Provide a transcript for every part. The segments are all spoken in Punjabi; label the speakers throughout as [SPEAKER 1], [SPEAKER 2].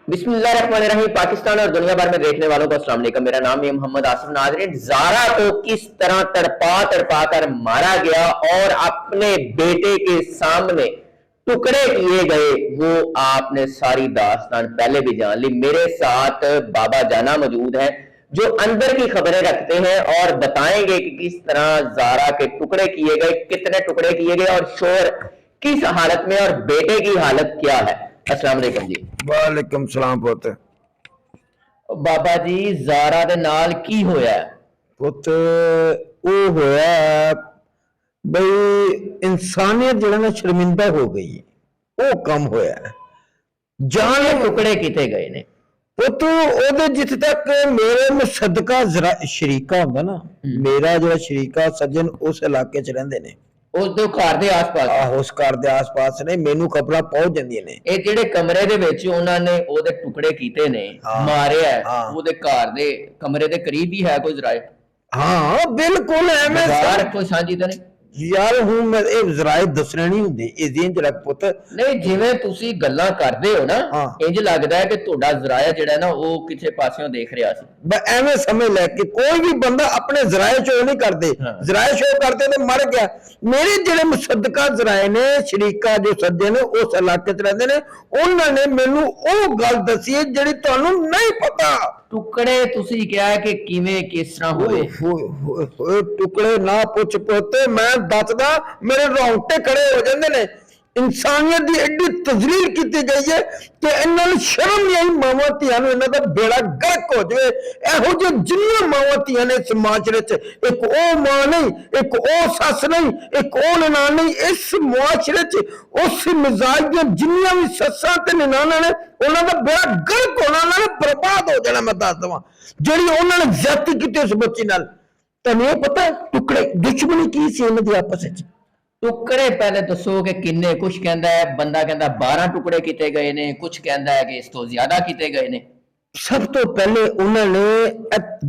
[SPEAKER 1] बिस्मिल्लाहिर्रहमानिर्रहीम। पाकिस्तान और दुनिया भर में देखने वालों को अस्सलाम वालेकुम। मेरा नाम है मोहम्मद आसिफ। नाज़रीन, ज़ारा को किस तरह तड़पा तड़पा कर मारा गया और अपने बेटे के सामने टुकड़े किए गए, वो आपने सारी दास्तान पहले भी जान ली। मेरे साथ बाबा जाना मौजूद है जो अंदर की खबरें रखते हैं और बताएंगे कि किस तरह ज़ारा के टुकड़े किए गए, कितने टुकड़े किए गए और शोर किस हालत में और बेटे की हालत क्या है। अस्सलाम वालेकुम जी।
[SPEAKER 2] वालेकुम सलाम पुत।
[SPEAKER 1] बाबा जी, ज़ारा दे नाल की होया?
[SPEAKER 2] पुत वो होया बई इंसानियत जो ना शर्मिंदा हो गई, वो कम होया।
[SPEAKER 1] जान टुकड़े किते गए ने
[SPEAKER 2] पुत ओदे जिथे तक मेरे मुसदका शरीका होंदा ना, मेरा जो शरीका सज्जन उस इलाके च रहिंदे ने,
[SPEAKER 1] उस दे घर दे आस-पास।
[SPEAKER 2] उस घर दे आस-पास ने, मेनू खबरां पहुंच जांदियां ने।
[SPEAKER 1] ਇਹ ਜਿਹੜੇ ਕਮਰੇ ਦੇ ਵਿੱਚ ਉਹਨਾਂ ਨੇ ਉਹਦੇ ਟੁਕੜੇ ਕੀਤੇ ਨੇ, ਮਾਰਿਆ ਉਹਦੇ ਘਰ ਦੇ ਕਮਰੇ ਦੇ ਕਰੀਬ ਹੀ ਹੈ ਕੋਈ ਜ਼ਰਾਏ?
[SPEAKER 2] हाँ बिल्कुल एवें
[SPEAKER 1] ਬਾਜ਼ਾਰ ਕੋਈ ਸਾਂਝੀ ਤਾਂ ਨਹੀਂ?
[SPEAKER 2] यार हूं मैं ये जराए दसने नहीं हुंदे, इस दिन च रख पुत।
[SPEAKER 1] ਨਹੀਂ, ਜਿਵੇਂ ਤੁਸੀਂ ਗੱਲਾਂ ਕਰਦੇ ਹੋ ਨਾ, ਇੰਜ ਲੱਗਦਾ ਹੈ ਕਿ ਤੁਹਾਡਾ ਜ਼ਰਾਇਆ ਜਿਹੜਾ ਨਾ ਉਹ ਕਿਸੇ ਪਾਸਿਓਂ ਦੇਖ ਰਿਹਾ ਸੀ।
[SPEAKER 2] एवें समझ ले कि कोई भी बंदा अपने जराए शो नहीं करते, जराए शो करते तो मर गया। मेरे जेडे मुसदका जराए ने, शरीका जो सज्जे ने उस इलाके च रहिंदे ने, उन्होंने मैनू ओ गल दसी है जिहड़ी तुहानू नहीं पता।
[SPEAKER 1] टुकड़े तुसी क्या है कि किवें किस तरह होए?
[SPEAKER 2] टुकड़े ना पुछ पुत, मैं दसदा मेरे रोंगटे खड़े हो जाते ने। इंसानियत की एडी तजलील की गई है कि इन्होंने शर्म नहीं आई। मावां धियां नूं इन्हां दा बेड़ा गर्क हो जाए। इहो जिहे जिन्नियां मावां धियां ने इस मुआशरे च, एक ओ मां नहीं, एक ओ सस नहीं, एक ओ ननान नहीं, इस मुआशरे च उस मिजाज दी जिन्नियां भी सस्सां ते ननानां ने, उन्हां दा बेड़ा गर्क होना, उन्हां ने बर्बाद हो जाना। मैं दस दवां जिहड़ी उन्हां ने ज्यादती कीती उस बच्ची नाल। तैनूं इह पता टुकड़े दुश्मनी की सी इन्हां दी आपस च?
[SPEAKER 1] टुकड़े पहले दसो कि किन्ने? कुछ कहता है, बंदा कहता 12 टुकड़े किए गए ने, कुछ कहता है कि इस तो ज्यादा किए गए ने।
[SPEAKER 2] सब तो पहले उन्होंने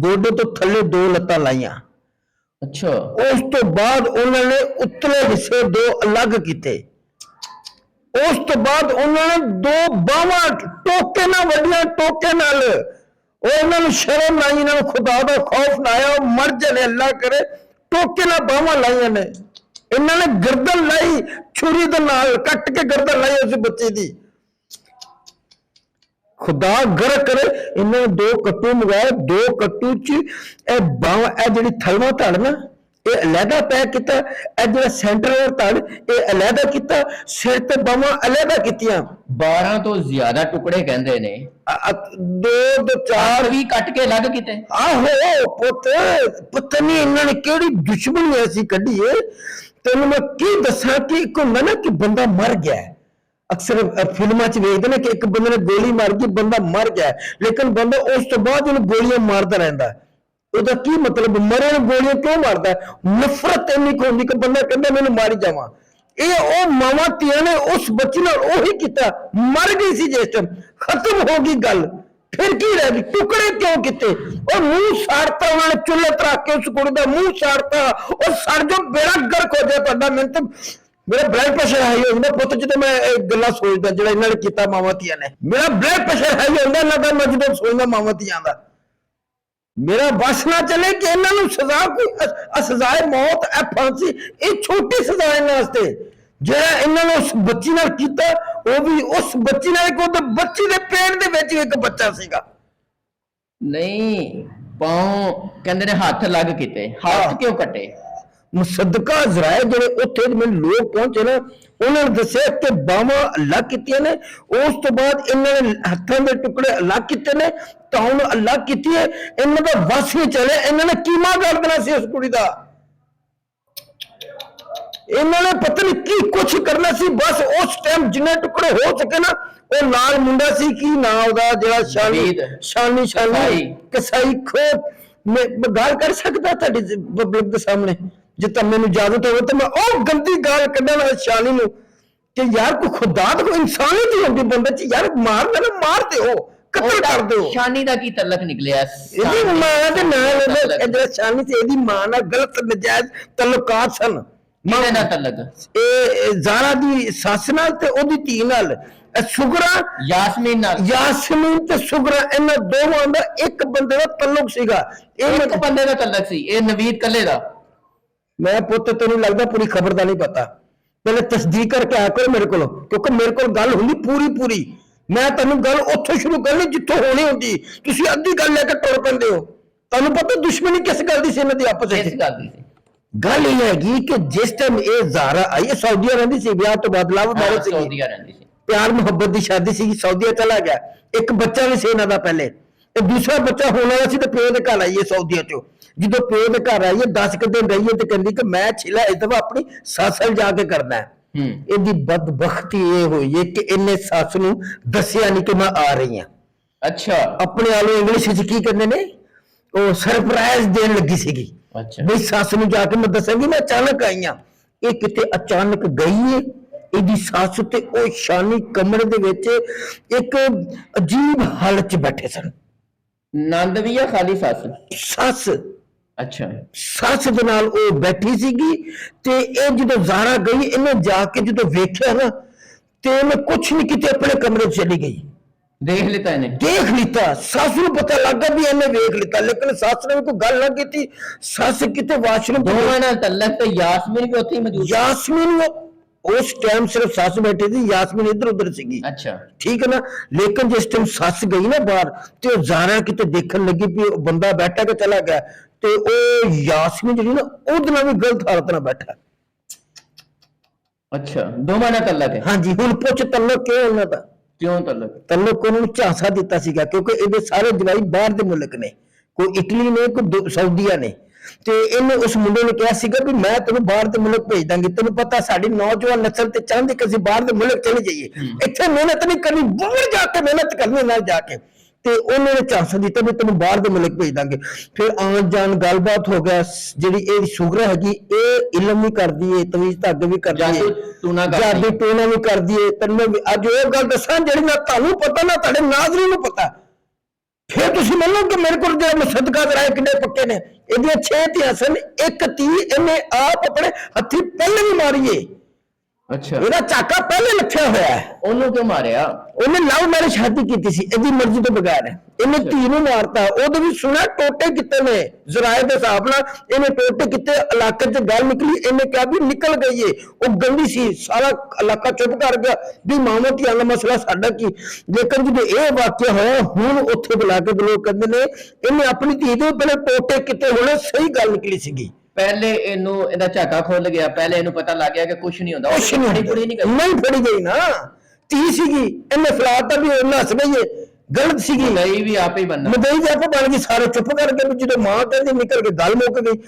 [SPEAKER 2] गोडे तो थले 2 लत्तां लाइयां।
[SPEAKER 1] अच्छा।
[SPEAKER 2] उस तो बाद उन्होंने उतले हिस्से 2 अलग किते। उस तो बाद उन्होंने 2 बावां टोके ना वड्डियां टोके नाल उन्होंने शर्म आई, इन्होंने खुदा दा खौफ ना आया, मर जाने अल्लाह करे, टोके ना बावां लाइयां ने। इन्होंने गर्दन लाई छुरी दे नाल कट के गर्दन लाई उस बच्चे दी। खुदा गर्क करे, इन्होंने 2 कट्टू मंगाए, 2 कट्टू च बांह जी थलवा धड़ ना यह अलहदा पैक किया, जो सेंटर धड़ यह अलहदा किया, सिर ते बांह अलहदा कीतियां।
[SPEAKER 1] 12 तो ज्यादा टुकड़े कहते ने,
[SPEAKER 2] 2 4
[SPEAKER 1] भी कट के अलग किते।
[SPEAKER 2] आहो पुत, पता नहीं इन्होंने केड़ी दुश्मनी ऐसी कढ़ी है। तेन मैं की दसा कि एक होंदा ना कि बंदा मर गया है, अक्सर फिल्मां च वेखदे ने कि एक बंदे ने गोली मार के बंदा मर गया, लेकिन बंदा उस तो बाद उन्हें गोलियां मारता रहता है। उसका की मतलब? मरे ने गोलियां क्यों मारता है? नफरत इन्नी होंदी कि बंदा कहता मैंने मारी जावां। ये ओ मावां धीआं ने उस बच्ची नाल ओही कीता, मर गई सी जिस टाइम, खत्म हो गई गल, फिर की रह गई? टुकड़े क्यों किते? और मुंह साड़ता, उन्होंने चुल्हे पर रख के उस कुड़ी का मुंह साड़ता और सड़ जो बेड़ा गर्क हो जाए तुहाडा। मैंने तो मेरा ब्लड प्रेशर हाई हो जाता पुत जो मैं गल्लां सोचदा जिहड़ा इन्हां ने कीता मावां धीआं ने। मेरा ब्लड प्रेशर हाई होंदा इन्हां दा, मैं जदों सोचदा मावां धीआं दा। मेरा बस ना चले कि इन्हां नूं सजा कोई सजाए मौत है फांसी, ये छोटी सजा इन्हां वास्ते। ਜਿਹੜਾ ਇਹਨਾਂ ਨੇ उस बच्ची नाल कीता, वो भी उस बच्ची नाल को तो बच्ची दे पेट दे विच एक बच्चा सीगा।
[SPEAKER 1] नहीं, पांव कहंदे ने हाथ लग किते, हाथ क्यों कटे?
[SPEAKER 2] मुसदका जराए ਜਿਹੜੇ ਉੱਥੇ ਮੈਨੂੰ ਲੋਕ ਪਹੁੰਚੇ ਨਾ, ਉਹਨਾਂ ਨੇ ਦੱਸਿਆ ਕਿ ਬਾਹਾਂ ਅਲੱਗ ਕੀਤੀਆਂ ਨੇ। ਉਸ ਤੋਂ ਬਾਅਦ ਇਹਨਾਂ ਨੇ ਹੱਥਾਂ ਦੇ ਟੁਕੜੇ ਅਲੱਗ ਕੀਤੇ ਨੇ, ਧੌਣ ਅਲੱਗ ਕੀਤੀ ਹੈ। ਇਹਨਾਂ ਦਾ ਵਸ ਨਹੀਂ ਚੱਲਿਆ, ਇਹਨਾਂ ਨੇ ਕੀਮਾ ਕਰ ਦੇਣਾ ਸੀ ਉਸ ਕੁੜੀ ਦਾ। इन्होंने पता नहीं की कुछ करना सी। बस उस टाइम जिन्ने टुकड़े हो सके ना, वो नाल मुंडा सी की ना ओदा जेड़ा शानी कसाई खो मैं गाल कर सकता तुहाडी पब्लिक दे सामने जे तां मैनूं इजाजत होवे तो मैं ओ गंदी गाल कढां शानी नूं कि यार कोई खुदा दा कोई इंसानियत ही होंदी बंदे च। यार मार दे ना, मार दे, कत्ल कर दो। शानी दा की तलक निकलिया? एदी मां दे नाल जेड़ा शानी ते एदी मां नाल गलत नजायज तल्लुकात सन। ज़ारा दी सस नाल ते ओदी धी नाल ਸੁਗਰਾ
[SPEAKER 1] ਯਾਸਮੀਨ ਨਾਲ
[SPEAKER 2] ਯਾਸਮੀਨ ਤੇ ਸੁਗਰਾ ਇਹਨਾਂ ਦੋਵਾਂ ਦਾ ਇੱਕ ਬੰਦੇ ਦਾ ਤਾਲੁਕ ਸੀਗਾ।
[SPEAKER 1] ਇੱਕ ਬੰਦੇ ਦਾ ਤਲਕ ਸੀ, ਇਹ ਨਵੀਦ ਕੱਲੇ ਦਾ।
[SPEAKER 2] ਮੈਂ ਪੁੱਤ ਤੈਨੂੰ ਲੱਗਦਾ ਪੂਰੀ ਖਬਰ ਦਾ ਨਹੀਂ ਪਤਾ, ਪਹਿਲੇ ਤਸਦੀਕ ਕਰਕੇ ਆਇਆ ਕਰੋ ਮੇਰੇ ਕੋਲ, ਕਿਉਂਕਿ ਮੇਰੇ ਕੋਲ ਗੱਲ ਹੁੰਦੀ ਪੂਰੀ। ਮੈਂ ਤੁਹਾਨੂੰ ਗੱਲ ਉੱਥੋਂ ਸ਼ੁਰੂ ਕਰਨੀ ਜਿੱਥੋਂ ਹੋਣੀ ਹੁੰਦੀ, ਤੁਸੀਂ ਅੱਧੀ ਗੱਲ ਲੈ ਕੇ ਟੁਰ ਪੈਂਦੇ ਹੋ। ਤੁਹਾਨੂੰ ਪਤਾ ਦੁਸ਼ਮਣੀ ਕਿਸ ਗੱਲ ਦੀ ਸੀ ਇਹਨਾਂ ਦੀ ਆਪਸ ਵਿੱਚ?
[SPEAKER 1] ਇਸ ਗੱਲ ਦੀ ਸੀ
[SPEAKER 2] ਗੱਲ ਇਹ ਹੈਗੀ ਕਿ ਜਿਸ ਟਾਈਮ ਇਹ ਜ਼ਾਰਾ ਆਈ, ਸਾਊਦੀਆ ਰਹਿੰਦੀ ਸੀ, ਵਿਆਹ ਤੋਂ ਬਾਅਦ ਲਵ ਮੈਰਿਜ ਸੀ,
[SPEAKER 1] ਸਾਊਦੀਆ ਰਹਿੰਦੀ ਸੀ,
[SPEAKER 2] ਪਿਆਰ ਮੁਹੱਬਤ ਦੀ ਸ਼ਾਦੀ ਸੀ, ਸਾਊਦੀਆ ਚਲਾ ਗਿਆ। ਇੱਕ ਬੱਚਾ ਵੀ ਸੀ ਇਹਨਾਂ ਦਾ ਪਹਿਲੇ, ਤੇ ਦੂਸਰਾ ਬੱਚਾ ਹੋਣ ਵਾਲਾ ਸੀ, ਤੇ ਪਿਓ ਦੇ ਘਰ ਆਈਏ ਸਾਊਦੀਆ ਚੋਂ। ਜਦੋਂ ਪਿਓ ਦੇ ਘਰ ਆਈਏ 10 ਦਿਨ ਰਹੀਏ ਤੇ ਕਹਿੰਦੀ ਕਿ ਮੈਂ ਛਿਲਾ ਇਸ ਦਫਾ ਆਪਣੀ ਸੱਸ ਵੱਲ ਜਾ ਕੇ ਕਰਨਾ ਹੈ। ਇਹਦੀ ਬਦਬਖਤੀ ਇਹ ਹੋਈ ਹੈ ਕਿ ਇਹਨੇ ਸੱਸ ਨੂੰ ਦੱਸਿਆ ਨਹੀਂ ਕਿ ਮੈਂ ਆ ਰਹੀ ਹਾਂ।
[SPEAKER 1] ਅੱਛਾ,
[SPEAKER 2] ਆਪਣੇ ਆਲੂ ਇੰਗਲਿਸ਼ ਵਿੱਚ ਕੀ ਕਹਿੰਦੇ ਨੇ, ਉਹ ਸਰਪ੍ਰਾਈਜ਼ ਦੇਣ ਲੱਗੀ ਸੀਗੀ।
[SPEAKER 1] ਅੱਛਾ,
[SPEAKER 2] ਬਈ ਸੱਸ ਨੂੰ ਜਾ ਕੇ ਮੈਂ ਦੱਸਾਂਗੀ ਮੈਂ ਅਚਾਨਕ ਆਈ ਹਾਂ। ਇਹ ਕਿਤੇ ਅਚਾਨਕ ਗਈ ਹੈ, ਇਹਦੀ ਸੱਸ ਤੇ ਉਹ ਸ਼ਾਨੀ ਕਮਰੇ ਦੇ ਵਿੱਚ ਇੱਕ ਅਜੀਬ ਹਾਲਤ 'ਚ ਬੈਠੇ ਸਨ।
[SPEAKER 1] ਨੰਦ ਵੀ ਆ ਖਾਲੀ ਸੱਸ?
[SPEAKER 2] ਸੱਸ,
[SPEAKER 1] ਅੱਛਾ,
[SPEAKER 2] ਸੱਸ ਦੇ ਨਾਲ ਉਹ ਬੈਠੀ ਸੀਗੀ। ਤੇ ਇਹ ਜਦੋਂ ਜ਼ਾਰਾ ਗਈ, ਇਹਨੇ ਜਾ ਕੇ ਜਦੋਂ ਵੇਖਿਆ ਨਾ, ਤੇ ਇਹਨੇ ਕੁਛ ਨਹੀਂ ਕੀਤੇ, ਆਪਣੇ ਕਮਰੇ 'ਚ ਚਲੀ ਗਈ।
[SPEAKER 1] ਦੇਖ ਲਿੱਤਾ ਇਹਨੇ? ਦੇਖ
[SPEAKER 2] ਲਿੱਤਾ। ਸੱਸ ਨੂੰ ਪਤਾ ਲੱਗਾ ਵੀ ਇਹਨੇ ਵੇਖ ਲਿੱਤਾ, ਲੇਕਿਨ ਸੱਸ ਨੇ ਕੋਈ ਗੱਲ ਨਾ ਕੀਤੀ। ਸੱਸ ਕਿਤੇ ਵਾਸ਼ਰੂਮ
[SPEAKER 1] ਦੋਵਾਂ ਨਾਲ ਤਲਕ, ਤੇ ਯਾਸਮੀਨ ਵੀ ਉੱਥੇ ਹੀ ਮੌਜੂਦ?
[SPEAKER 2] ਯਾਸਮੀਨ ਉਸ ਟਾਈਮ ਸਿਰਫ ਸੱਸ ਬੈਠੀ ਸੀ, ਯਾਸਮੀਨ ਇੱਧਰ ਉੱਧਰ ਸੀਗੀ।
[SPEAKER 1] ਅੱਛਾ,
[SPEAKER 2] ਠੀਕ ਹੈ ਨਾ। ਲੇਕਿਨ ਜਿਸ ਟਾਈਮ ਸੱਸ ਗਈ ਨਾ ਬਾਹਰ, ਤੇ ਉਹ ਜ਼ਾਰਾ ਕਿਤੇ ਦੇਖਣ ਲੱਗੀ ਵੀ ਉਹ ਬੰਦਾ ਬੈਠਾ ਕਿ ਚਲਾ ਗਿਆ, ਤੇ ਉਹ ਯਾਸਮੀਨ ਜਿਹੜੀ ਨਾ ਉਹਦੇ ਨਾਲ ਵੀ ਗਲਤ ਹਾਲਤ ਨਾਲ ਬੈਠਾ।
[SPEAKER 1] ਅੱਛਾ, ਦੋਵਾਂ ਨਾਲ ਤਲਕ ਹੈ?
[SPEAKER 2] ਹਾਂਜੀ। ਹੁਣ ਪੁੱਛ ਤਲਕ ਕਿਉਂ ਉਹਨਾਂ ਦਾ?
[SPEAKER 1] ਕਿਉਂ ਤਲਕ?
[SPEAKER 2] ਤਲਕ ਉਹਨਾਂ ਨੂੰ ਝਾਂਸਾ ਦਿੱਤਾ ਸੀਗਾ, ਕਿਉਂਕਿ ਇਹਦੇ ਸਾਰੇ ਜਵਾਈ ਬਾਹਰ ਦੇ ਮੁਲਕ ਨੇ, ਕੋਈ ਇਟਲੀ ਨੇ, ਕੋਈ ਸਾਊਦੀਆ ਨੇ। ਤੇ ਇਹਨੇ ਉਸ ਮੁੰਡੇ ਨੇ ਕਿਹਾ ਸੀਗਾ ਵੀ ਮੈਂ ਤੈਨੂੰ ਬਾਹਰ ਦੇ ਮੁਲਕ ਭੇਜ ਦਾਂਗੀ, ਤੈਨੂੰ ਪਤਾ ਸਾਡੀ ਨੌਜਵਾਨ ਨਸਲ ਤੇ ਚਾਹੁੰਦੀ ਕਿ ਅਸੀਂ ਬਾਹਰ ਦੇ ਮੁਲਕ ਚਲੇ ਜਾਈਏ, ਇੱਥੇ ਮਿਹਨਤ ਨਹੀਂ ਕਰਨੀ, ਬਾਹਰ ਜਾ ਕੇ ਮਿਹਨਤ ਕਰਨੀ ਨਾਲ ਜਾ ਕੇ। ਤੇ ਉਹਨਾਂ ਨੇ ਝਾਂਸਾ ਦਿੱਤਾ ਵੀ ਤੈਨੂੰ ਬਾਹਰ ਦੇ ਮੁਲਕ ਭੇਜ ਦਾਂਗੇ। ਫਿਰ ਆਉਣ ਜਾਣ ਗੱਲਬਾਤ ਹੋ ਗਿਆ। ਜਿਹੜੀ ਇਹ ਸ਼ੁਗਰਾ ਹੈਗੀ, ਇਹ ਇਲਮ ਵੀ ਕਰਦੀ ਏ, ਤਵੀਜ਼ ਧਾਗੇ ਵੀ ਕਰਦੀ ਏ, ਜਾਦੂ ਟੂਣਾ ਵੀ ਕਰਦੀ ਏ। ਤੈਨੂੰ ਅੱਜ ਉਹ ਗੱਲ ਦੱਸਾਂ ਜਿਹੜੀ ਨਾ ਤੁਹਾਨੂੰ ਪਤਾ ਨਾ ਤੁਹਾਡੇ ਨਾਜ਼ਰੀਨ ਨੂੰ ਪਤਾ, ਫਿਰ ਤੁਸੀਂ ਮੰਨੋ ਕਿ ਮੇਰੇ ਕੋਲ ਜਿਹੜਾ ਮੁਸਦਕਾ ਕਰਾਏ ਕਿੰਨੇ ਪੱਕੇ ਨੇ। ਇਹਦੀਆਂ 6 ਧੀਆਂ ਸਨ, ਇੱਕ ਧੀ ਇਹਨੇ ਆਪ ਆਪਣੇ ਹੱਥੀ ਪਹਿਲੇ ਵੀ ਮਾਰੀਏ।
[SPEAKER 1] ਅੱਛਾ,
[SPEAKER 2] ਇਹਦਾ ਚਾਕਾ ਪਹਿਲੇ ਲੱਥਿਆ ਹੋਇਆ ਹੈ।
[SPEAKER 1] ਉਹਨੂੰ ਕਿਉਂ ਮਾਰਿਆ? ਉਹਨੇ
[SPEAKER 2] ਲਵ ਮੈਰਿਜ ਸ਼ਾਦੀ ਕੀਤੀ ਸੀ ਇਹਦੀ ਮਰਜ਼ੀ ਤੋਂ ਬਗੈਰ। ਇਹਨੇ ਧੀ ਨੂੰ ਮਾਰਤਾ। ਉਹਦੇ ਵੀ ਸੁਣਿਆ ਟੋਟੇ ਕਿਤੇ ਨੇ, ਜ਼ਰਾਏ ਦੇ ਹਿਸਾਬ ਨਾਲ ਇਹਨੇ ਟੋਟੇ ਕਿਤੇ। ਇਲਾਕੇ 'ਚ ਗੱਲ ਨਿਕਲੀ, ਇਹਨੇ ਕਿਹਾ ਵੀ ਨਿਕਲ ਗਈ ਏ, ਉਹ ਗੰਦੀ ਸੀ। ਸਾਰਾ ਇਲਾਕਾ ਚੁੱਪ ਕਰ ਗਿਆ ਵੀ ਮਾਮਾ ਧੀਆਂ ਦਾ ਮਸਲਾ ਸਾਡਾ ਕੀ। ਲੇਕਿਨ ਜਦੋਂ ਇਹ ਵਾਕਿਆ ਹੋਇਆ, ਹੁਣ ਉੱਥੇ ਬੁਲਾ ਕੇ ਲੋਕ ਕਹਿੰਦੇ ਨੇ ਇਹਨੇ ਆਪਣੀ ਧੀ ਦੇ ਪਹਿਲੇ ਟੋਟੇ ਕਿਤੇ ਹੋਣੇ। ਸਹੀ ਗੱਲ ਨਿਕਲੀ ਸੀਗੀ।
[SPEAKER 1] ਪਹਿਲੇ ਇਹਨੂੰ ਇਹਦਾ ਝਾਕਾ ਖੁੱਲ ਗਿਆ, ਪਹਿਲੇ ਇਹਨੂੰ ਪਤਾ ਲੱਗ ਗਿਆ ਕਿ ਕੁਛ ਨਹੀਂ ਹੁੰਦਾ।
[SPEAKER 2] ਨਹੀਂ ਫੜੀ ਗਈ ਨਾ, ਧੀ ਸੀਗੀ, ਇਹਨੇ ਫਲਾਤਾ ਵੀ ਉਹਨਾਂ ਹੱਸ ਗਈ, ਗਲਤ ਸੀਗੀ।
[SPEAKER 1] ਨਹੀਂ ਵੀ ਆਪੇ ਹੀ ਬੰਦਾ
[SPEAKER 2] ਮਦਈ ਜੀ ਆਪੇ ਬਣ ਗਈ। ਸਾਰੇ ਚੁੱਪ ਕਰ ਗਏ। ਜਦੋਂ ਮਾਂ ਕਹਿੰਦੀ ਨਿਕਲ ਕੇ ਗੱਲ ਮੁੱਕ ਗਈ।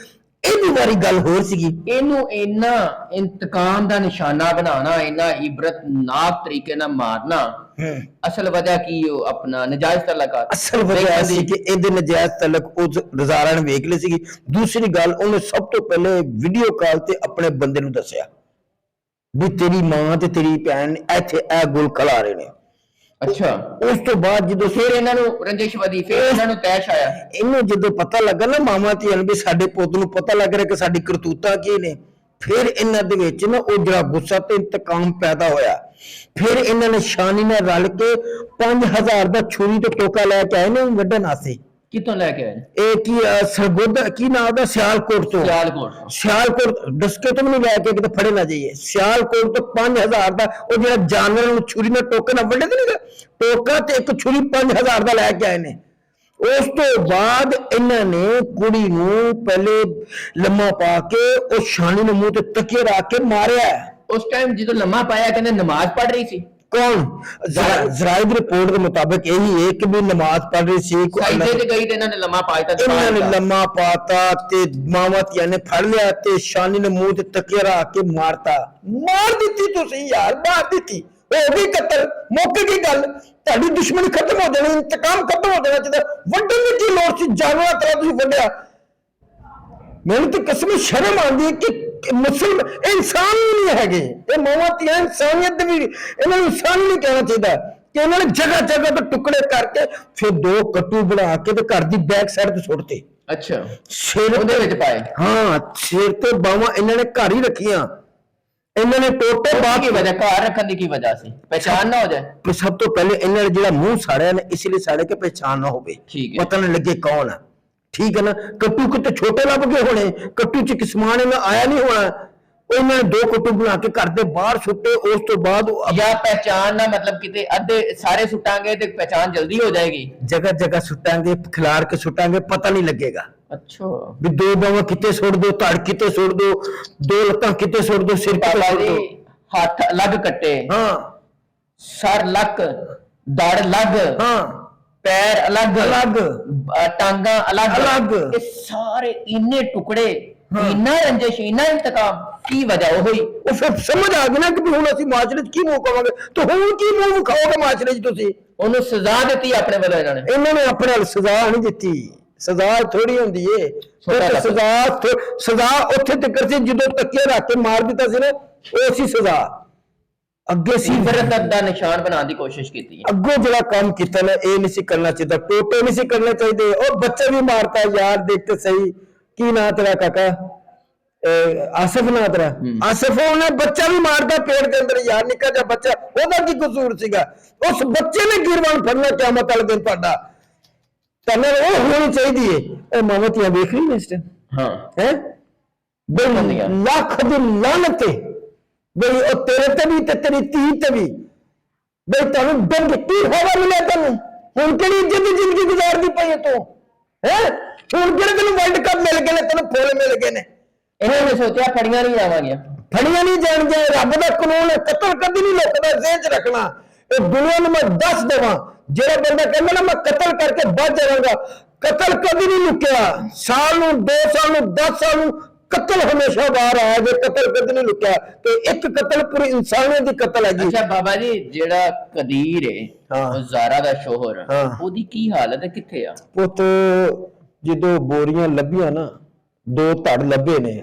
[SPEAKER 2] ਇਹਦੀ ਵਾਰੀ ਗੱਲ ਹੋਰ ਸੀਗੀ।
[SPEAKER 1] ਇਹਨੂੰ ਇੰਨਾ ਇੰਤਕਾਮ ਦਾ ਨਿਸ਼ਾਨਾ ਬਣਾਉਣਾ, ਇੰਨਾ ਇਬਰਤਨਾਕ ਤਰੀਕੇ ਨਾਲ ਮਾਰਨਾ, ਅਸਲ ਵਜ੍ਹਾ ਕੀ? ਉਹ ਆਪਣਾ ਨਜਾਇਜ਼ ਤਲਕ।
[SPEAKER 2] ਅਸਲ ਵਜ੍ਹਾ ਸੀ ਕਿ ਇਹਦੇ ਨਜਾਇਜ਼ ਤਲਕ ਉਸ ਰਜ਼ਾਰਾ ਨੇ ਵੇਖ ਲਈ ਸੀਗੀ। ਦੂਸਰੀ ਗੱਲ, ਉਹਨੇ ਸਭ ਤੋਂ ਪਹਿਲੇ ਵੀਡੀਓ ਕਾਲ ਤੇ ਆਪਣੇ ਬੰਦੇ ਨੂੰ ਦੱਸਿਆ ਵੀ ਤੇਰੀ ਮਾਂ ਤੇ ਤੇਰੀ ਭੈਣ ਇੱਥੇ ਇਹ ਗੁਲ ਖਲਾ ਰਹੇ ਨੇ।
[SPEAKER 1] ਅੱਛਾ,
[SPEAKER 2] ਉਸ ਤੋਂ ਬਾਅਦ ਜਦੋਂ
[SPEAKER 1] ਫਿਰ ਇਹਨਾਂ ਨੂੰ ਰੰਜਿਸ਼ ਵਧੀ, ਫਿਰ ਇਹਨਾਂ ਨੂੰ ਤੈਸ਼ ਆਇਆ।
[SPEAKER 2] ਇਹਨੂੰ ਜਦੋਂ ਪਤਾ ਲੱਗਾ ਨਾ ਮਾਮਾ ਧੀਆਂ ਵੀ ਸਾਡੇ ਪੁੱਤ ਨੂੰ ਪਤਾ ਲੱਗ ਰਿਹਾ ਕਿ ਸਾਡੀ ਕਰਤੂਤਾਂ ਕੀ ਨੇ, ਫਿਰ ਇਹਨਾਂ ਦੇ ਵਿੱਚ ਨਾ ਉਹ ਜਿਹੜਾ ਗੁੱਸਾ ਤੇ ਇੰਤਕਾਮ ਪੈਦਾ ਹੋਇਆ। ਫਿਰ ਇਹਨਾਂ ਨੇ ਸ਼ਾਨੀ ਨਾਲ ਰਲ ਕੇ 5000 ਦਾ ਛੁਰੀ ਤੇ ਟੋਕਾ ਲੈ ਕੇ ਆਏ ਨੇ ਵੱਢਣ ਵਾਸਤੇ।
[SPEAKER 1] ਕਿੱਥੋਂ ਲੈ ਕੇ ਆਏ?
[SPEAKER 2] ਇਹ ਕੀ ਸਰਗੋਦਾ ਕੀ ਨਾਮ ਦਾ? ਸਿਆਲਕੋਟ ਤੋਂ। ਸਿਆਲਕੋਟ ਦਸਕੇ ਤੋਂ ਵੀ ਨਹੀਂ ਲੈ ਕੇ ਕਿਤੇ ਫੜੇ ਨਾ ਜਾਈਏ। ਸਿਆਲਕੋਟ ਤੋਂ 5000 ਦਾ ਉਹ ਜਿਹੜਾ ਜਾਨਵਰਾਂ ਨੂੰ ਛੁਰੀ ਨਾਲ ਟੋਕੇ ਨਾਲ ਵੱਢੇ ਤੇ ਟੋਕਾ ਤੇ ਇੱਕ ਛੁਰੀ 5000 ਦਾ ਲੈ ਕੇ ਆਏ ਨੇ। ਉਸ ਤੋਂ ਬਾਅਦ ਇਹਨਾਂ ਨੇ ਕੁੜੀ ਨੂੰ ਪਹਿਲੇ ਲੰਮਾ ਪਾ ਕੇ ਉਹ ਛਾਣੀ ਨੂੰ ਮੂੰਹ ਤੇ ਤਕੀਆ ਰੱਖ ਕੇ ਮਾਰਿਆ।
[SPEAKER 1] ਉਸ ਟਾਈਮ ਜਦੋਂ ਲੰਮਾ ਪਾਇਆ ਕਹਿੰਦੇ ਨਮਾਜ਼ ਪੜ੍ਹ ਰਹੀ ਸੀ।
[SPEAKER 2] ਕੌਣ? ਜ਼ਰਾਏ ਦੀ ਰਿਪੋਰਟ ਦੇ ਮੁਤਾਬਕ ਇਹੀ ਹੈ ਕਿ ਵੀ ਨਮਾਜ਼ ਪੜ੍ਹ ਰਹੀ ਸੀ।
[SPEAKER 1] ਸਾਈਦੇ ਤੇ ਗਈ ਤੇ ਇਹਨਾਂ ਨੇ ਲੰਮਾ ਪਾਇਆ,
[SPEAKER 2] ਇਹਨਾਂ ਨੇ ਲੰਮਾ ਪਾਤਾ ਤੇ ਮਾਵਾਂ ਧੀਆਂ ਨੇ ਫੜ ਲਿਆ ਤੇ ਸ਼ਾਨੀ ਨੇ ਮੂੰਹ ਤੇ ਤਕੀਆ ਰੱਖ ਕੇ ਮਾਰਤਾ। ਮਾਰ ਦਿੱਤੀ ਤੁਸੀਂ ਯਾਰ, ਮਾਰ ਦਿੱਤੀ। ਹੋ ਗਈ ਕਤਲ, ਮੁੱਕ ਗਈ ਗੱਲ। ਤੁਹਾਡੀ ਦੁਸ਼ਮਣੀ ਖਤਮ ਹੋ ਜਾਣੀ, ਇੰਤਕਾਮ ਖਤਮ ਹੋ ਜਾਣਾ ਚਾਹੀਦਾ। ਵੱਢਣ ਦੀ ਕੀ ਲੋੜ ਸੀ? ਜਾਨਵਰਾਂ ਤਰ੍ਹਾਂ ਤੁਸੀਂ ਵੱਢਿਆ। ਮੈਨੂੰ ਤਾਂ ਕਸਮ ਸ਼ਰਮ ਆਉਂਦੀ ਹੈ ਕਿ ਮੁਸਲਮਾਨ ਇਨਸਾਨ ਹੀ ਨਹੀਂ ਹੈਗੇ। ਇਹ ਮਾਵਾਂ ਧੀਆਂ ਇਨਸਾਨੀਅਤ ਵੀ, ਇਹਨਾਂ ਨੂੰ ਇਨਸਾਨ ਨਹੀਂ ਕਹਿਣਾ ਚਾਹੀਦਾ ਕਿ ਇਹਨਾਂ ਨੇ ਜਗ੍ਹਾ ਜਗ੍ਹਾ ਤੋਂ ਟੁਕੜੇ ਕਰਕੇ ਫਿਰ 2 ਕੱਟੂ ਬਣਾ ਕੇ ਤੇ ਘਰ ਦੀ ਬੈਕ ਸਾਈਡ ਤੇ ਸੁੱਟਤੇ।
[SPEAKER 1] ਅੱਛਾ,
[SPEAKER 2] ਸਿਰ
[SPEAKER 1] ਉਹਦੇ ਵਿੱਚ ਪਾਏ?
[SPEAKER 2] ਹਾਂ, ਸਿਰ ਤੇ ਬਾਹਾਂ ਇਹਨਾਂ ਨੇ ਘਰ ਹੀ ਰੱਖੀਆਂ। ਇਹਨਾਂ ਨੇ ਟੋਟੇ ਬਾਅਦ
[SPEAKER 1] की वजह घर रखने की की वजह से पहचान ना हो जाए।
[SPEAKER 2] ਕਿ ਸਭ ਤੋਂ ਪਹਿਲੇ ਇਹਨਾਂ ਨੇ ਜਿਹੜਾ ਮੂੰਹ ਸਾੜਿਆ ਨੇ ਇਸ ਲਈ ਸਾੜੇ ਕਿ ਪਹਿਚਾਨ ਨਾ ਹੋਵੇ,
[SPEAKER 1] ਠੀਕ ਹੈ।
[SPEAKER 2] ਪਤਾ ਨਾ ਲੱਗੇ ਕੌਣ ਆ। ਠੀਕ ਹੈ ਨਾ। ਕੱਟੂ ਕਿਤੇ ਛੋਟੇ ਲੱਭ ਗਏ ਹੋਣੇ, ਕੱਟੂ ਚ ਇੱਕ ਸਮਾਨ ਇਹਨਾਂ ਆਇਆ ਨਹੀਂ ਹੋਣਾ, ਉਹ ਇਹਨਾਂ ਨੇ 2 ਕੱਟੂ ਬਣਾ ਕੇ ਘਰ ਦੇ ਬਾਹਰ ਸੁੱਟੇ। ਉਸ ਤੋਂ ਬਾਅਦ
[SPEAKER 1] या पहचान ना मतलब किते अद्धे सारे सुटांगे तो पहचान जल्दी हो जाएगी।
[SPEAKER 2] ਜਗ੍ਹਾ ਜਗ੍ਹਾ ਸੁੱਟਾਂਗੇ, ਖਿਲਾਰ ਕੇ ਸੁੱਟਾਂਗੇ, ਪਤਾ ਨਹੀਂ ਲੱਗੇਗਾ
[SPEAKER 1] अच्छा
[SPEAKER 2] ਵੀ 2 ਬਾਹਾਂ ਕਿਤੇ ਸੁੱਟ ਦੋ, ਧੜ ਕਿਤੇ ਸੁੱਟ ਦੋ, 2 ਲੱਤਾਂ ਕਿਤੇ ਸੁੱਟ ਦੋ, ਸਿਰ ਕਿਤੇ
[SPEAKER 1] बाबा
[SPEAKER 2] ਸੁੱਟ
[SPEAKER 1] जी
[SPEAKER 2] ਦੋ।
[SPEAKER 1] हाथ अलग कट्टे,
[SPEAKER 2] ਹਾਂ
[SPEAKER 1] सर लक, दड़ अलग,
[SPEAKER 2] ਹਾਂ
[SPEAKER 1] पैर अलग,
[SPEAKER 2] ਅਲੱਗ
[SPEAKER 1] टांगा अलग
[SPEAKER 2] अलग।
[SPEAKER 1] ये सारे इन्ने टुकड़े, इन्ना रंजिश, इन्ना इंतकाम की वजह वो हुई।
[SPEAKER 2] ਉਹ ਫਿਰ ਸਮਝ ਆ ਗਈ ਨਾ ਕਿ ਵੀ ਹੁਣ ਅਸੀਂ ਮਾਸ਼ਰੇ 'ਚ ਕੀ ਮੂੰਹ ਕਵਾਂਗੇ, ਤੇ ਹੁਣ ਕੀ ਮੂੰਹ ਵਿਖਾਓਗੇ ਮਾਸ਼ਰੇ 'ਚ ਤੁਸੀਂ।
[SPEAKER 1] ਉਹਨੂੰ ਸਜ਼ਾ ਦਿੱਤੀ ਆਪਣੇ ਵੱਲੋਂ ਇਹਨਾਂ ਨੇ।
[SPEAKER 2] ਇਹਨਾਂ ਨੇ ਆਪਣੇ ਨਾਲ ਸਜ਼ਾ ਨਹੀਂ ਦਿੱਤੀ, ਸਜ਼ਾ ਥੋੜੀ ਹੁੰਦੀ ਏ।
[SPEAKER 1] ਛੋਟਾ
[SPEAKER 2] ਸਜ਼ਾ ਉੱਥੇ ਤੱਕ ਸੀ ਜਦੋਂ ਤੱਕੇ ਰੱਖ ਕੇ ਮਾਰ ਦਿੱਤਾ ਸੀ ਨਾ, ਉਹ ਸੀ ਸਜ਼ਾ। ਅੱਗੇ ਸੀ
[SPEAKER 1] ਇਬਰਤ ਦਾ ਨਿਸ਼ਾਨ ਬਣਾਉਣ ਦੀ ਕੋਸ਼ਿਸ਼ ਕੀਤੀ।
[SPEAKER 2] ਅੱਗੋਂ ਜਿਹੜਾ ਕੰਮ ਕੀਤਾ ਨਾ ਇਹ ਨਹੀਂ ਸੀ ਕਰਨਾ ਚਾਹੀਦਾ, ਟੋਟੇ ਨਹੀਂ ਸੀ ਕਰਨੇ ਚਾਹੀਦੇ। ਉਹ ਬੱਚਾ ਵੀ ਮਾਰਤਾ ਯਾਰ, ਦੇਖ ਤੇ ਸਹੀ। ਕੀ ਨਾਂ ਤੇਰਾ ਕਾਕਾ? ਆਸਿਫ ਨਾਂ ਤੇਰਾ? ਆਸਿਫ ਉਹਨੇ ਬੱਚਾ ਵੀ ਮਾਰਦਾ ਪੇੜ ਦੇ ਅੰਦਰ ਯਾਰ, ਨਿੱਕਾ ਜਿਹਾ ਬੱਚਾ, ਉਹਦਾ ਕੀ ਕਸੂਰ ਸੀਗਾ? ਉਸ ਬੱਚੇ ਨੇ ਗਿਰਵਾਨ ਫੜਨਾ ਕਿਆਮਤ ਵਾਲੇ ਦਿਨ ਤੁਹਾਡਾ। ਤੁਹਾਨੂੰ ਉਹ ਹੋਣੀ ਚਾਹੀਦੀ ਏ। ਇਹ ਮਾਵਾਂ ਧੀਆਂ ਵੇਖ ਰਹੀ ਨੇ ਇਸ ਟਾਈਮ,
[SPEAKER 1] ਹਾਂ
[SPEAKER 2] ਹੈ ਬਈ ਲੱਖ ਦੀ ਲਾਨਤ ਏ ਬਈ ਉਹ ਤੇਰੇ ਤੇ ਵੀ ਤੇ ਤੇਰੀ ਧੀ ਤੇ ਵੀ। ਬਈ ਤੁਹਾਨੂੰ ਡੰਗ ਕੀ ਹਵਾ ਮਿਲਿਆ ਤੈਨੂੰ? ਹੁਣ ਕਿਹੜੀ ਇੱਜ਼ਤ ਦੀ ਜ਼ਿੰਦਗੀ ਗੁਜ਼ਾਰਦੀ ਪਈ ਤੂੰ? ਹੈ ਹੁਣ ਕਿਹੜੇ ਤੈਨੂੰ ਵਰਲਡ ਕੱਪ ਮਿਲ ਗਏ ਨੇ, ਤੈਨੂੰ ਫੁੱਲ ਮਿਲ ਗਏ ਨੇ।
[SPEAKER 1] ਇਹਨਾਂ ਨੇ ਸੋਚਿਆ ਫੜੀਆਂ ਨਹੀਂ ਜਾਵਾਂਗੀਆਂ,
[SPEAKER 2] ਫੜੀਆਂ ਨਹੀਂ ਜਾਣਗੀਆਂ। ਰੱਬ ਦਾ ਕਾਨੂੰਨ ਹੈ, ਕਤਲ ਕਦੀ ਨਹੀਂ ਲੁਕਦਾ, ਜ਼ਿਹਨ 'ਚ ਰੱਖਣਾ। ਇਹ ਦੁਨੀਆ ਨੂੰ ਮੈਂ ਦੱਸ ਦੇਵਾਂ, ਜਿਹੜਾ ਬੰਦਾ ਕਹਿੰਦਾ ਨਾ ਮੈਂ ਕਤਲ ਕਰਕੇ ਬਚ ਜਾਵਾਂਗਾ, ਕਤਲ ਕਦੀ ਨਹੀਂ ਲੁਕਿਆ। ਸਾਲ ਨੂੰ 2 ਸਾਲ ਨੂੰ 10 ਸਾਲ ਨੂੰ ਕਤਲ ਹਮੇਸ਼ਾ ਬਾਹਰ ਆਇਆ ਜੇ, ਕਤਲ ਕਦੀ ਨਹੀਂ ਲੁਕਿਆ। ਤੇ ਇੱਕ ਕਤਲ ਪੂਰੀ ਇਨਸਾਨੀਅਤ ਦੀ ਕਤਲ ਹੈਗੀ।
[SPEAKER 1] ਅੱਛਾ ਬਾਬਾ ਜੀ, ਜਿਹੜਾ ਕਦੀਰ ਹੈ
[SPEAKER 2] ਹਾਂ।
[SPEAKER 1] ਉਹ ਜ਼ਾਰਾ ਦਾ ਸ਼ੋਹਰ,
[SPEAKER 2] ਹਾਂ।
[SPEAKER 1] ਉਹਦੀ ਕੀ ਹਾਲਤ ਹੈ, ਕਿੱਥੇ ਆ?
[SPEAKER 2] ਪੁੱਤ ਜਦੋਂ ਬੋਰੀਆਂ ਲੱਭੀਆਂ ਨਾ, 2 ਧੜ ਲੱਭੇ ਨੇ,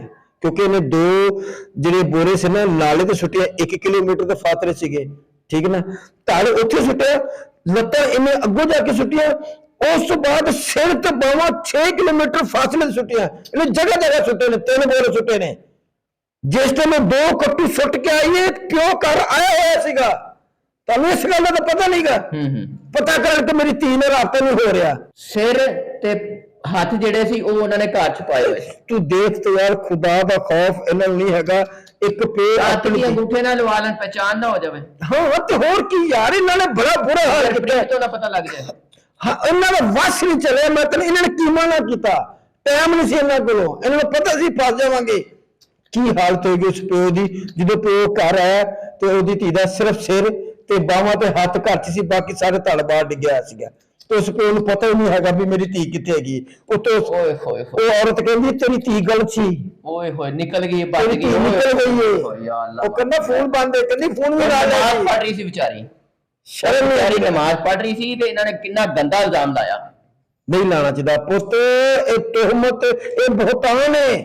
[SPEAKER 2] ਕਿਉਂਕਿ ਇਹਨੇ 2 ਜਿਹੜੇ ਬੋਰੇ ਸੀ ਨਾ ਨਾਲੇ ਤੇ ਸੁੱਟਿਆ, 1 ਕਿਲੋਮੀਟਰ ਦੇ ਫਾਸਲੇ ਸੀਗੇ। ਠੀਕ ਨਾ। ਧੜ ਉੱਥੇ ਸੁੱਟਿਆ, ਲੱਤਾਂ ਇਹਨੇ ਅੱਗੋਂ ਜਾ ਕੇ ਸੁੱਟੀਆਂ, ਉਸ ਤੋਂ ਬਾਅਦ ਸਿਰ ਤੇ ਬਾਹਾਂ 6 ਕਿਲੋਮੀਟਰ ਫਾਸਲੇ ਸੁੱਟੀਆਂ। ਇਹਨੇ ਜਗ੍ਹਾ ਜਗ੍ਹਾ ਸੁੱਟੇ ਨੇ, 3 ਬੋਰੇ ਸੁੱਟੇ ਨੇ। ਜਿਸ ਟਾਈਮ 2 ਕੱਟੂ ਸੁੱਟ ਕੇ ਆਈ ਹੈ, ਕਿਉਂ ਕਰ ਆਇਆ ਹੋਇਆ ਸੀਗਾ? ਤੁਹਾਨੂੰ ਇਸ ਗੱਲ ਦਾ ਤਾਂ ਪਤਾ ਨਹੀਂਗਾ। ਪਤਾ ਕਰਨ ਕਿ ਮੇਰੀ ਧੀ ਨਾਲ ਰਾਬਤਾ ਨਹੀਂ ਹੋ ਰਿਹਾ।
[SPEAKER 1] ਸਿਰ ਤੇ ਹੱਥ ਜਿਹੜੇ ਸੀ ਉਹ ਉਹਨਾਂ ਨੇ ਘਰ ਚ ਪਾਏ ਹੋਏ ਸੀ।
[SPEAKER 2] ਤੂੰ ਦੇਖ ਤੇ ਯਾਰ, ਖੁਦਾ ਦਾ ਖੌਫ ਇਹਨਾਂ ਨੂੰ ਨਹੀਂ ਹੈਗਾ। ਇੱਕ ਪੇੜ
[SPEAKER 1] ਹੱਥ ਦੀ ਅੰਗੂਠੇ ਨਾਲ ਲਵਾ ਲੈਣ, ਪਹਿਚਾਨ ਨਾ ਹੋ ਜਾਵੇ।
[SPEAKER 2] ਹਾਂ ਤੇ ਹੋਰ ਕੀ ਯਾਰ, ਇਹਨਾਂ ਨੇ ਬੜਾ ਬੁਰਾ ਹਾਲ ਕੀਤਾ।
[SPEAKER 1] ਤੋਂ ਨਾ ਪਤਾ ਲੱਗ ਜਾਏ।
[SPEAKER 2] ਹਾਂ ਇਹਨਾਂ ਦਾ ਵਸ ਨਹੀਂ ਚੱਲਿਆ। ਮਤਲਬ ਇਹਨਾਂ ਨੇ ਕੀ ਮਾਨਾ ਕੀਤਾ, ਟਾਈਮ ਨਹੀਂ ਸੀ ਇਹਨਾਂ ਕੋਲੋਂ। ਇਹਨਾਂ ਨੂੰ ਪਤਾ ਸੀ ਫਸ ਜਾਵਾਂਗੇ। ਕੀ ਹਾਲਤ ਹੋਏਗੀ ਉਸ ਪਿਓ ਦੀ ਜਦੋਂ ਪਿਓ ਘਰ ਆਇਆ ਤੇ ਉਹਦੀ ਧੀ ਦਾ ਸਿਰਫ ਸਿਰ ਤੇ ਬਾਹਾਂ ਤੇ ਹੱਥ ਘਰ 'ਚ ਸੀ, ਬਾਕੀ ਸਾਰੇ ਧੜ ਬਾਹਰ ਡਿੱਗਿਆ ਸੀਗਾ। ਤੇ ਉਸ ਪਿਓ ਨੂੰ ਪਤਾ ਹੀ ਨਹੀਂ ਹੈਗਾ ਵੀ ਮੇਰੀ ਧੀ ਕਿੱਥੇ ਹੈਗੀ। ਉੱਤੋਂ
[SPEAKER 1] ਓਏ ਹੋਏ
[SPEAKER 2] ਉਹ ਔਰਤ ਕਹਿੰਦੀ ਤੇਰੀ ਧੀ ਗਲਤ ਸੀ,
[SPEAKER 1] ਓਏ ਹੋਏ ਨਿਕਲ ਗਈ, ਬਚ
[SPEAKER 2] ਤੇਰੀ
[SPEAKER 1] ਗਈ,
[SPEAKER 2] ਧੀ ਨਿਕਲ ਗਈ ਏ।
[SPEAKER 1] ਓਏ ਯਾ ਅੱਲਾ।
[SPEAKER 2] ਉਹ ਕਹਿੰਦਾ ਫੋਨ ਬੰਦ ਹੈ, ਕਹਿੰਦੀ ਫੋਨ ਵੀ ਲਾ ਲਿਆ
[SPEAKER 1] ਨਮਾਜ਼
[SPEAKER 2] ਸੀ।
[SPEAKER 1] ਪੜ੍ਹ ਰਹੀ ਸੀ ਵਿਚਾਰੀ,
[SPEAKER 2] ਸ਼ਰਮ
[SPEAKER 1] ਵਿਚਾਰੀ ਨਮਾਜ਼ ਪੜ੍ਹ ਰਹੀ ਸੀ ਤੇ ਇਹਨਾਂ ਨੇ ਕਿੰਨਾ ਗੰਦਾ ਇਲਜ਼ਾਮ ਲਾਇਆ।
[SPEAKER 2] ਨਹੀਂ ਲਾਣਾ ਚਾਹੀਦਾ ਪੁੱਤ, ਇਹ ਤੋਹਮਤ, ਇਹ ਬਹੁਤਾਨ ਹੈ।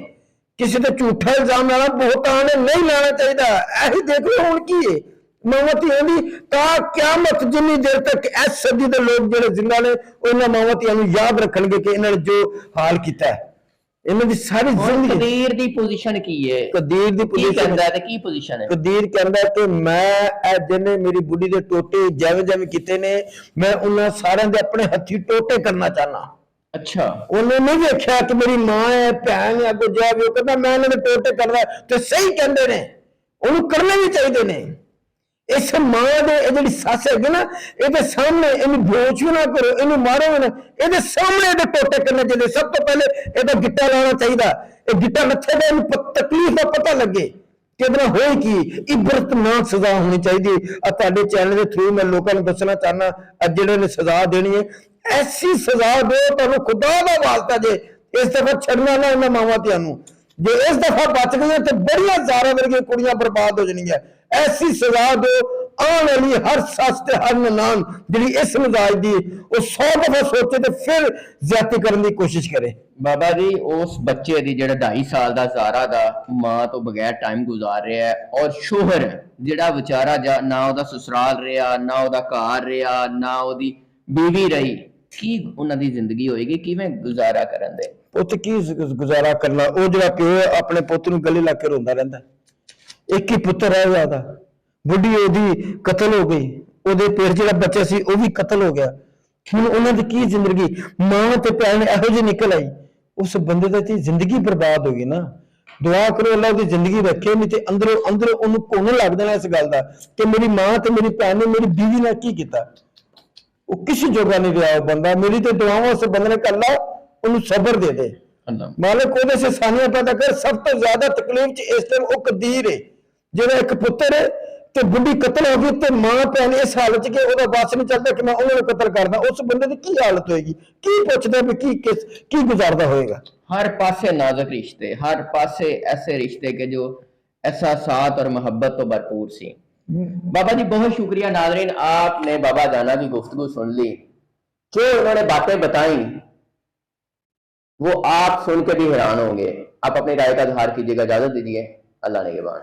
[SPEAKER 2] ਕਿਸੇ ਤੇ ਝੂਠਾ ਇਲਜ਼ਾਮ ਲਾਣਾ ਬਹੁਤਾਨ ਹੈ, ਨਹੀਂ ਲਾਣਾ ਚਾਹੀਦਾ। ਇਹੀ ਦੇਖ ਲਓ ਹੁਣ ਕੀ ਹੈ ਮਾਵਾਂ ਧੀਆਂ ਦੀ ਤਾਂ ਕਿਆਮਤ, ਜਿੰਨੀ ਦੇਰ ਤੱਕ ਇਸ ਸਦੀ ਦੇ ਲੋਕ ਜਿਹੜੇ ਜ਼ਿੰਦਾ ਨੇ ਉਹਨਾਂ ਮਾਵਾਂ ਧੀਆਂ ਨੂੰ ਯਾਦ ਰੱਖਣਗੇ ਕਿ ਇਹਨਾਂ ਨੇ ਜੋ ਹਾਲ ਕੀਤਾ ਹੈ। ਇਹਨਾਂ ਦੀ ਸਾਰੀ ਜ਼ਿੰਦਗੀ।
[SPEAKER 1] ਕਦੀਰ ਦੀ ਪੋਜੀਸ਼ਨ ਕੀ ਹੈ?
[SPEAKER 2] ਕਦੀਰ ਦੀ
[SPEAKER 1] ਕੀ
[SPEAKER 2] ਪੋਜੀਸ਼ਨ
[SPEAKER 1] ਕਹਿੰਦਾ ਤੇ ਕੀ ਪੋਜੀਸ਼ਨ ਹੈ?
[SPEAKER 2] ਕਦੀਰ ਕਹਿੰਦਾ ਕਿ ਮੈਂ ਇਹ ਜਿਹਨੇ ਮੇਰੀ ਬੁੱਢੀ ਦੇ ਟੋਟੇ ਜਿਵੇਂ ਜਿਵੇਂ ਕੀਤੇ ਨੇ, ਮੈਂ ਉਹਨਾਂ ਸਾਰਿਆਂ ਦੇ ਆਪਣੇ ਹੱਥੀ ਟੋਟੇ ਕਰਨਾ ਚਾਹਨਾ।
[SPEAKER 1] ਅੱਛਾ,
[SPEAKER 2] ਉਹਨੇ ਨਹੀਂ ਵੇਖਿਆ ਕਿ ਮੇਰੀ ਮਾਂ ਹੈ, ਭੈਣ ਹੈ, ਅੱਗੋਂ ਜਾ ਵੀ ਉਹ ਕਹਿੰਦਾ ਮੈਂ ਇਹਨਾਂ ਦੇ ਟੋਟੇ ਕਰਦਾ। ਤੇ ਸਹੀ ਕਹਿੰਦੇ ਨੇ, ਉਹਨੂੰ ਕਰਨੇ ਵੀ ਚਾਹੀਦੇ ਨੇ। ਇਸ ਮਾਂ ਦੇ ਇਹ ਜਿਹੜੀ ਸੱਸ ਹੈਗੀ ਨਾ, ਇਹਦੇ ਸਾਹਮਣੇ ਇਹਨੂੰ ਬੋਝ ਵੀ ਨਾ ਕਰੋ, ਇਹਨੂੰ ਮਾਰੋ ਵੀ ਨਾ, ਇਹਦੇ ਸਾਹਮਣੇ ਇਹਦੇ ਟੋਟੇ ਕਰਨੇ ਚਾਹੀਦੇ। ਸਭ ਤੋਂ ਪਹਿਲੇ ਇਹਦਾ ਗਿੱਟਾ ਲਾਉਣਾ ਚਾਹੀਦਾ। ਇਹ ਗਿੱਟਾ ਲੱਥੇ ਦਾ ਇਹਨੂੰ ਤਕਲੀਫ ਦਾ ਪਤਾ ਲੱਗੇ ਕਿ ਇਹਦੇ ਨਾਲ ਹੋਈ ਕੀ। ਇਬਰਤਨਾਕ ਸਜ਼ਾ ਹੋਣੀ ਚਾਹੀਦੀ। ਆ ਤੁਹਾਡੇ ਚੈਨਲ ਦੇ ਥਰੂ ਮੈਂ ਲੋਕਾਂ ਨੂੰ ਦੱਸਣਾ ਚਾਹਨਾ, ਅੱਜ ਜਿਹੜੇ ਨੇ ਸਜ਼ਾ ਦੇਣੀ ਹੈ, ਐਸੀ ਸਜ਼ਾ ਦਿਓ ਤੁਹਾਨੂੰ ਖੁਦਾ ਦਾ ਵਾਸਤਾ। ਜੇ ਇਸ ਦਫਾ ਛੱਡਣਾ ਨਾ ਇਹਨਾਂ ਮਾਵਾਂ ਧੀਆਂ ਨੂੰ, ਜੇ ਇਸ ਦਫਾ ਬਚ ਗਈਆਂ ਤੇ ਬੜੀਆਂ ਜ਼ਾਰਾ ਵਰਗੀਆਂ ਕੁੜੀਆਂ ਬਰਬਾਦ ਹੋ ਜਾਣਗੀਆਂ। ਐਸੀ ਸਜ਼ਾ ਦਿਓ ਆਉਣ ਵਾਲੀ ਹਰ ਸੱਸ ਤੇ ਹਰ ਨਨਾਣ ਜਿਹੜੀ ਇਸ ਮਿਜ਼ਾਜ ਦੀ, ਉਹ 100 ਦਫਾ ਸੋਚੇ ਤੇ ਫਿਰ ਜ਼ਿਆਦਤੀ ਕਰਨ ਦੀ ਕੋਸ਼ਿਸ਼ ਕਰੇ।
[SPEAKER 1] ਬਾਬਾ ਜੀ ਉਸ ਬੱਚੇ ਦੀ ਜਿਹੜਾ 2.5 ਸਾਲ ਦਾ ਜ਼ਾਰਾ ਦਾ ਮਾਂ ਤੋਂ ਬਗੈਰ ਟਾਈਮ ਗੁਜ਼ਾਰ ਰਿਹਾ ਹੈ, ਔਰ ਸ਼ੋਹਰ ਜਿਹੜਾ ਵਿਚਾਰਾ ਨਾ ਉਹਦਾ ਸਸੁਰਾਲ ਰਿਹਾ, ਨਾ ਉਹਦਾ ਘਰ ਰਿਹਾ, ਨਾ ਉਹਦੀ ਬੀਵੀ ਰਹੀ, ਕੀ ਉਹਨਾਂ ਦੀ ਜ਼ਿੰਦਗੀ ਹੋਏਗੀ? ਕਿਵੇਂ ਗੁਜ਼ਾਰਾ ਕਰਨ ਦੇ?
[SPEAKER 2] ਪੁੱਤ ਕੀ ਗੁਜ਼ਾਰਾ ਕਰਨਾ? ਉਹ ਜਿਹੜਾ ਪਿਓ ਆਪਣੇ ਪੁੱਤ ਨੂੰ ਗਲੇ ਲਾ ਕੇ ਰੋਂਦਾ ਰਹਿੰਦਾ, ਇੱਕ ਹੀ ਪੁੱਤਰ ਹੈ ਉਹਦਾ, ਬੁੱਢੀ ਉਹਦੀ ਕਤਲ ਹੋ ਗਈ, ਉਹਦੇ ਪੇਟ ਜਿਹੜਾ ਬੱਚਾ ਸੀ ਉਹ ਵੀ ਕਤਲ ਹੋ ਗਿਆ। ਹੁਣ ਉਹਨਾਂ ਦੀ ਕੀ ਜ਼ਿੰਦਗੀ, ਮਾਂ ਤੇ ਭੈਣ ਇਹੋ ਜਿਹੀ ਨਿਕਲ ਆਈ, ਉਸ ਬੰਦੇ ਦੀ ਜ਼ਿੰਦਗੀ ਬਰਬਾਦ ਹੋ ਗਈ ਨਾ। ਦੁਆ ਕਰੋ ਅੱਲਾਹ ਉਹਦੀ ਜ਼ਿੰਦਗੀ ਰੱਖੇ, ਨਹੀਂ ਤੇ ਅੰਦਰੋਂ ਅੰਦਰ ਉਹਨੂੰ ਕੋਨ ਲੱਗ ਜਾਣਾ ਇਸ ਗੱਲ ਦਾ ਕਿ ਮੇਰੀ ਮਾਂ ਤੇ ਮੇਰੀ ਭੈਣ ਨੇ ਮੇਰੀ ਬੀਵੀ ਨਾਲ ਕੀ ਕੀਤਾ। ਉਹ ਕਿਸੇ ਜੋਗਾ ਨਹੀਂ ਰਿਹਾ ਉਹ ਬੰਦਾ। ਮੇਰੀ ਤੇ ਦੁਆਵਾਂ ਉਸ ਬੰਦੇ ਨੇ ਕਿ ਅੱਲਾਹ ਉਹਨੂੰ ਸਬਰ ਦੇ ਦੇ, ਮਾਲਕ ਉਹਦੇ ਸੇ ਸਾਨੀਆਂ ਪੈਦਾ ਕਰ। ਸਭ ਤੋਂ ਜ਼ਿਆਦਾ ਤਕਲੀਫ ਚ ਇਸ ਟਾਈਮ ਉਹ ਕਦੀਰ ਹੈ ਜਿਹੜਾ ਇੱਕ ਪੁੱਤਰ ਹੈ ਤੇ ਬੁੱਢੀ ਕਤਲ ਹੋ ਗਈ ਤੇ ਮਾਂ ਭੈਣ ਇਸ ਹਾਲਤ ਚ ਕਿ ਉਹਦਾ ਵਾਸ ਨਹੀਂ ਚੱਲਦਾ ਕਿ ਮੈਂ ਉਹਨਾਂ ਨੂੰ ਕਤਲ ਕਰਦਾ। ਉਸ ਬੰਦੇ ਦੀ ਕੀ ਹਾਲਤ ਹੋਏਗੀ, ਕੀ ਪੁੱਛਦਾ ਵੀ ਕੀ ਗੁਜ਼ਾਰਦਾ ਹੋਏਗਾ।
[SPEAKER 1] हर पासे नाजुक रिश्ते, हर पासे ऐसे रिश्ते के जो एहसासात और मोहब्बत तो भरपूर सी। बाबा जी बहुत शुक्रिया। नाज़रीन, आपने बाबा जाना की गुफ्तगू सुन ली, जो उन्होंने बातें बताई वो आप सुन के भी हैरान होंगे। आप अपनी राय का इजहार कीजिएगा। इजाजत दीजिए, अल्लाह ने के बाद।